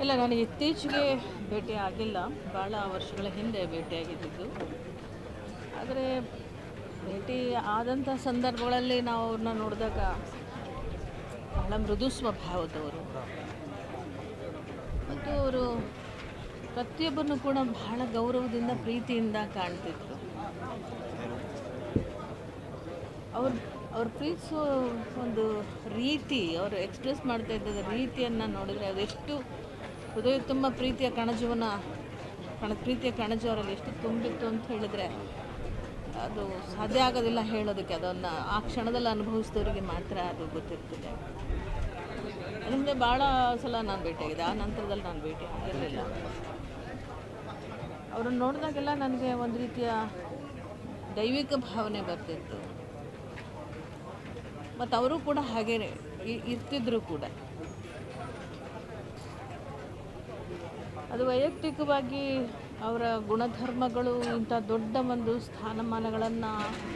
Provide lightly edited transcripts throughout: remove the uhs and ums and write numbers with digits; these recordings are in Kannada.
ಇಲ್ಲ, ನಾನು ಇತ್ತೀಚೆಗೆ ಭೇಟಿ ಆಗಿಲ್ಲ. ಭಾಳ ವರ್ಷಗಳ ಹಿಂದೆ ಭೇಟಿಯಾಗಿದ್ದು. ಆದರೆ ಭೇಟಿ ಆದಂಥ ಸಂದರ್ಭಗಳಲ್ಲಿ ನಾವು ಅವ್ರನ್ನ ನೋಡಿದಾಗ ಬಹಳ ಮೃದು ಸ್ವಭಾವದವರು ಮತ್ತು ಅವರು ಪ್ರತಿಯೊಬ್ಬರನ್ನು ಕೂಡ ಬಹಳ ಗೌರವದಿಂದ ಪ್ರೀತಿಯಿಂದ ಕಾಣ್ತಿದ್ರು. ಅವ್ರು ಅವ್ರು ಪ್ರೀತಿಸೋ ಒಂದು ರೀತಿ, ಅವರು ಎಕ್ಸ್ಪ್ರೆಸ್ ಮಾಡ್ತಾ ಇದ್ದ ರೀತಿಯನ್ನು ನೋಡಿದರೆ ಅದೆಷ್ಟು ಹೃದಯ ತುಂಬ ಪ್ರೀತಿಯ ಕಣಜು ಅವರಲ್ಲಿ ಎಷ್ಟು ತುಂಬಿತ್ತು ಅಂತ ಹೇಳಿದರೆ ಅದು ಸಾಧ್ಯ ಆಗೋದಿಲ್ಲ ಹೇಳೋದಕ್ಕೆ. ಅದನ್ನು ಆ ಕ್ಷಣದಲ್ಲಿ ಅನುಭವಿಸಿದವರಿಗೆ ಮಾತ್ರ ಅದು ಗೊತ್ತಿರ್ತದೆ. ಅದರಿಂದ ಭಾಳ ಸಲ ನಾನು ಭೇಟಿಯಾಗಿದೆ. ಆ ನಂತರದಲ್ಲಿ ನಾನು ಭೇಟಿ ಆಗಿರಲಿಲ್ಲ. ಅವ್ರನ್ನ ನೋಡಿದಾಗೆಲ್ಲ ನನಗೆ ಒಂದು ರೀತಿಯ ದೈವಿಕ ಭಾವನೆ ಬರ್ತಿತ್ತು. ಮತ್ತು ಅವರು ಕೂಡ ಹಾಗೇ ಇರ್ತಿದ್ರು ಕೂಡ. ಅದು ವೈಯಕ್ತಿಕವಾಗಿ ಅವರ ಗುಣಧರ್ಮಗಳು ಇಂಥ ದೊಡ್ಡ ಒಂದು ಸ್ಥಾನಮಾನಗಳನ್ನು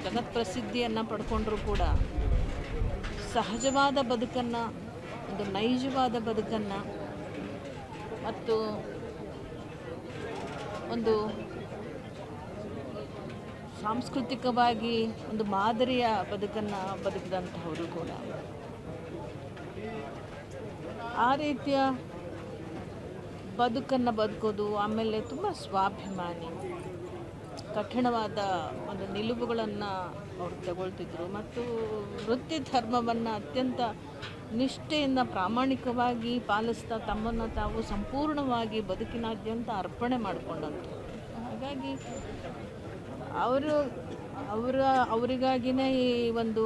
ಜಗತ್ಪ್ರಸಿದ್ಧಿಯನ್ನು ಪಡ್ಕೊಂಡ್ರೂ ಕೂಡ ಸಹಜವಾದ ಬದುಕನ್ನು, ಒಂದು ನೈಜವಾದ ಬದುಕನ್ನು ಮತ್ತು ಒಂದು ಸಾಂಸ್ಕೃತಿಕವಾಗಿ ಒಂದು ಮಾದರಿಯ ಬದುಕನ್ನು ಬದುಕಿದಂಥವರು ಕೂಡ. ಆ ರೀತಿಯ ಬದುಕನ್ನು ಬದುಕೋದು, ಆಮೇಲೆ ತುಂಬ ಸ್ವಾಭಿಮಾನಿ, ಕಠಿಣವಾದ ಒಂದು ನಿಲುವುಗಳನ್ನು ಅವರು ತಗೊಳ್ತಿದ್ರು ಮತ್ತು ವೃತ್ತಿ ಧರ್ಮವನ್ನು ಅತ್ಯಂತ ನಿಷ್ಠೆಯಿಂದ ಪ್ರಾಮಾಣಿಕವಾಗಿ ಪಾಲಿಸ್ತಾ ತಮ್ಮನ್ನು ತಾವು ಸಂಪೂರ್ಣವಾಗಿ ಬದುಕಿನಾದ್ಯಂತ ಅರ್ಪಣೆ ಮಾಡಿಕೊಂಡಂಥದ್ದು. ಹಾಗಾಗಿ ಅವರಿಗಾಗಿಯೇ ಈ ಒಂದು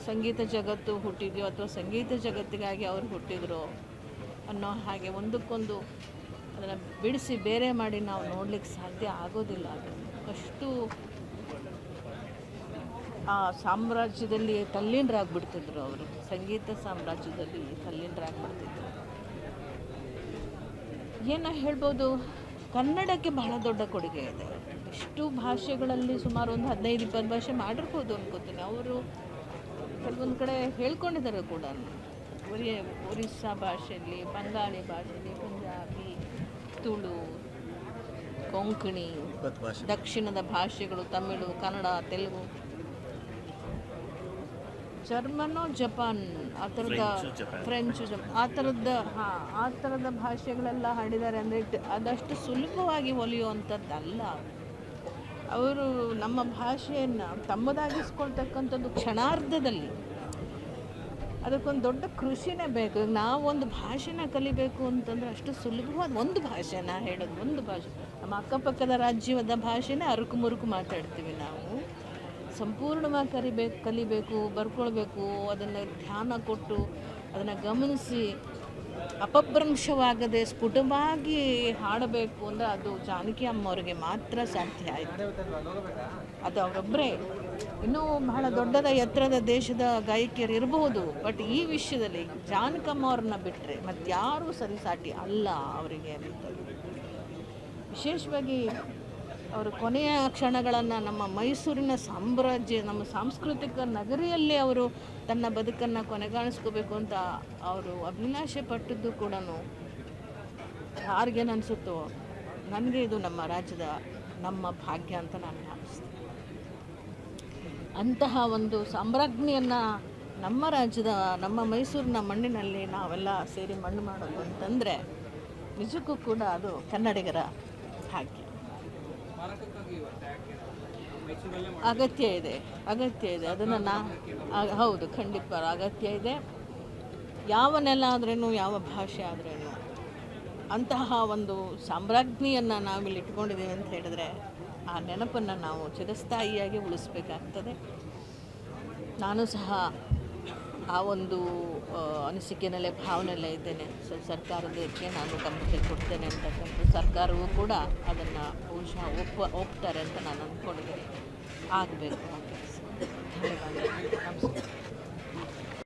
ಸಂಗೀತ ಜಗತ್ತು ಹುಟ್ಟಿದೆಯೋ ಅಥವಾ ಸಂಗೀತ ಜಗತ್ತಿಗಾಗಿ ಅವರು ಹುಟ್ಟಿದ್ರು ಅನ್ನೋ ಹಾಗೆ ಒಂದಕ್ಕೊಂದು ಅದನ್ನು ಬಿಡಿಸಿ ಬೇರೆ ಮಾಡಿ ನಾವು ನೋಡಲಿಕ್ಕೆ ಸಾಧ್ಯ ಆಗೋದಿಲ್ಲ. ಅದು ಅಷ್ಟು ಆ ಸಾಮ್ರಾಜ್ಯದಲ್ಲಿ ತಲ್ಲೀನರಾಗ್ಬಿಡ್ತಿದ್ರು. ಅವರು ಸಂಗೀತ ಸಾಮ್ರಾಜ್ಯದಲ್ಲಿ ತಲ್ಲೀನರಾಗ್ಬಿಡ್ತಿದ್ರು. ಏನೋ ಹೇಳ್ಬೋದು, ಕನ್ನಡಕ್ಕೆ ಬಹಳ ದೊಡ್ಡ ಕೊಡುಗೆ ಇದೆ. ಎಷ್ಟು ಭಾಷೆಗಳಲ್ಲಿ ಸುಮಾರು ಒಂದು 15-20 ಭಾಷೆ ಮಾಡಿರ್ಬೋದು ಅನ್ಕೋತೀನಿ. ಅವರು ಕೆಲವೊಂದು ಕಡೆ ಹೇಳ್ಕೊಂಡಿದ್ದಾರೆ ಕೂಡ. ಒರಿಸ್ಸಾ ಭಾಷೆಯಲ್ಲಿ, ಬಂಗಾಳಿ ಭಾಷೆಯಲ್ಲಿ, ಪಂಜಾಬಿ, ತುಳು, ಕೊಂಕಣಿ, ದಕ್ಷಿಣದ ಭಾಷೆಗಳು, ತಮಿಳು, ಕನ್ನಡ, ತೆಲುಗು, ಜರ್ಮನು, ಜಪಾನ್, ಆ ಥರದ ಫ್ರೆಂಚು, ಆ ಥರದ ಭಾಷೆಗಳೆಲ್ಲ ಹಾಡಿದ್ದಾರೆ. ಅಂದರೆ ಅದಷ್ಟು ಸುಲಭವಾಗಿ ಒಲಿಯುವಂಥದ್ದಲ್ಲ. ಅವರು ನಮ್ಮ ಭಾಷೆಯನ್ನು ತಮ್ಮದಾಗಿಸ್ಕೊಳ್ತಕ್ಕಂಥದ್ದು ಕ್ಷಣಾರ್ಧದಲ್ಲಿ. ಅದಕ್ಕೊಂದು ದೊಡ್ಡ ಕೃಷಿನೇ ಬೇಕು. ನಾವೊಂದು ಭಾಷೆನ ಕಲಿಬೇಕು ಅಂತಂದರೆ ಅಷ್ಟು ಸುಲಭವಾದ ಒಂದು ಭಾಷೆನ ಹೇಳೋದು, ಒಂದು ಭಾಷೆ. ನಮ್ಮ ಅಕ್ಕಪಕ್ಕದ ರಾಜ್ಯದ ಭಾಷೆನೇ ಅರುಕು ಮುರುಕು ಮಾತಾಡ್ತೀವಿ ನಾವು. ಸಂಪೂರ್ಣವಾಗಿ ಕಲಿಬೇಕು, ಬರ್ಕೊಳ್ಬೇಕು, ಅದನ್ನು ಧ್ಯಾನ ಕೊಟ್ಟು ಅದನ್ನು ಗಮನಿಸಿ ಅಪಭ್ರಂಶವಾಗದೆ ಸ್ಫುಟವಾಗಿ ಹಾಡಬೇಕು ಅಂದರೆ ಅದು ಜಾನಕಿ ಅಮ್ಮವ್ರಿಗೆ ಮಾತ್ರ ಸಾಧ್ಯ ಆಯಿತು. ಅದು ಅವರೊಬ್ಬರೇ. ಇನ್ನೂ ಬಹಳ ದೊಡ್ಡದ ಎತ್ತರದ ದೇಶದ ಗಾಯಕಿಯರು ಇರಬಹುದು, ಬಟ್ ಈ ವಿಷಯದಲ್ಲಿ ಜಾನಕಮ್ಮ ಅವ್ರನ್ನ ಬಿಟ್ಟರೆ ಮತ್ತಾರೂ ಸರಿಸಾಟಿ ಅಲ್ಲ ಅವರಿಗೆ ಅನ್ನೋದು. ವಿಶೇಷವಾಗಿ ಅವರು ಕೊನೆಯ ಕ್ಷಣಗಳನ್ನು ನಮ್ಮ ಮೈಸೂರಿನ ಸಾಮ್ರಾಜ್ಯ, ನಮ್ಮ ಸಾಂಸ್ಕೃತಿಕ ನಗರಿಯಲ್ಲಿ ಅವರು ತನ್ನ ಬದುಕನ್ನು ಕೊನೆಗಾಣಿಸ್ಕೋಬೇಕು ಅಂತ ಅವರು ಅಭಿಲಾಷೆ ಪಟ್ಟದ್ದು ಕೂಡ ಯಾರಿಗೇನು ಅನಿಸುತ್ತೋ ನನಗೆ ಇದು ನಮ್ಮ ರಾಜ್ಯದ ನಮ್ಮ ಭಾಗ್ಯ ಅಂತ ನಾನು ಭಾವಿಸ್ತೀನಿ. ಅಂತಹ ಒಂದು ಸಾಮ್ರಾಜ್ಞಿಯನ್ನು ನಮ್ಮ ರಾಜ್ಯದ, ನಮ್ಮ ಮೈಸೂರಿನ ಮಣ್ಣಿನಲ್ಲಿ ನಾವೆಲ್ಲ ಸೇರಿ ಮಣ್ಣು ಮಾಡೋದು ಅಂತಂದರೆ ನಿಜಕ್ಕೂ ಕೂಡ ಅದು ಕನ್ನಡಿಗರ ಭಾಗ್ಯ. ಅಗತ್ಯ ಇದೆ ಅದನ್ನು ಹೌದು, ಖಂಡಿತ ಅಗತ್ಯ ಇದೆ. ಯಾವ ನೆಲ ಆದ್ರೇನು, ಯಾವ ಭಾಷೆ ಆದ್ರೇನು ಅಂತಹ ಒಂದು ಸಾಮ್ರಾಜ್ಞಿಯನ್ನು ನಾವಿಲ್ಲಿ ಇಟ್ಕೊಂಡಿದ್ದೀವಿ ಅಂತ ಹೇಳಿದ್ರೆ ಆ ನೆನಪನ್ನು ನಾವು ಚಿರಸ್ಥಾಯಿಯಾಗಿ ಉಳಿಸ್ಬೇಕಾಗ್ತದೆ. ನಾನು ಸಹ ಆ ಒಂದು ಅನಿಸಿಕೆಯಲ್ಲೇ ಭಾವನೆಯಲ್ಲೇ ಇದ್ದೇನೆ. ಸರ್ಕಾರದಕ್ಕೆ ನಾನು ಗಮನಕ್ಕೆ ಕೊಡ್ತೇನೆ ಅಂತಕ್ಕಂಥ, ಸರ್ಕಾರವೂ ಕೂಡ ಅದನ್ನು ಬಹುಶಃ ಒಪ್ತಾರೆ ಅಂತ ನಾನು ಅಂದ್ಕೊಂಡಿದ್ದೀನಿ. ಆಗಬೇಕು. ಧನ್ಯವಾದ. ನಮಸ್ಕಾರ.